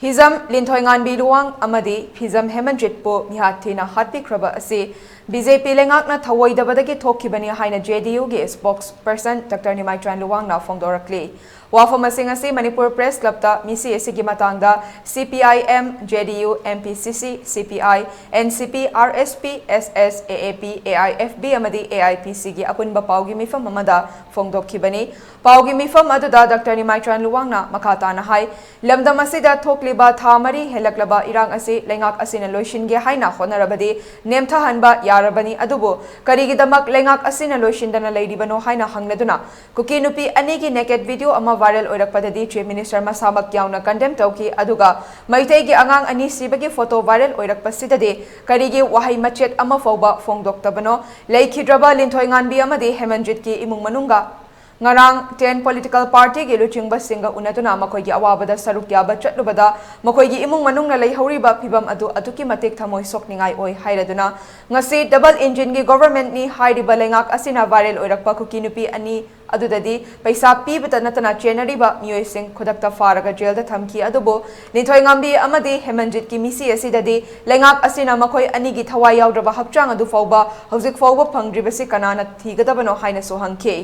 Hizam Linthoinganbi luwang amadi Hizam Hemanjitpo Mihat thina hatpikhiba asi BJP leingkna thaoidabadagi khibani haina JDU ge spokesperson Dr. Nimaichand luwang na phongdorakli. Wafam asi Manipur Press Club ta misi asigi matangda CPIM, JDU, MPCC, CPI, NCP, RSP, SS, AAP, AIFB amadi AIPC gi apunba paugi mifam amada phongdokhibani. Paugi mifam aduda Dr. Nimaichand luwang na makata na hai lamdam asida thokliba thamari helaklaba irang asi leingak asina loishinge haina honarabadi nemtha hanba yarabani adubu karigidamak leingak asina loishindana leidibano haina hangladuna kuki nupi anigi naked video ama viral oirakpadadi Chief Minister masamak yauna condemn tauki aduga maitegi angang ani sibagi photo viral oirakpasidade karigi wahai machet ama fauba phongdoktabano leikhidraba linthoinganbi amadi Hemanjit ki imung manunga ngarang 10 political party gi luchingba singa unatuna makhoi gi awabada saruk yaba chatlubada makhoi gi imung manungna leihoriba phibam adu atuki matek thamoi sokningai oi hairaduna ngasi double engine gi government ni hairiba leingak asina viral oirakpa kuki nupi ani adudadi paisa pibata natana chenariba mioi sing khodakta faraga jail da thamki adubo linthoingambi amadi Hemanjit ki misi asidadi leingak asina makhoi ani gi thawai yawdraba hapchang adu fawba hojik fawba phangdribasi kanana thigadabano haina so hangke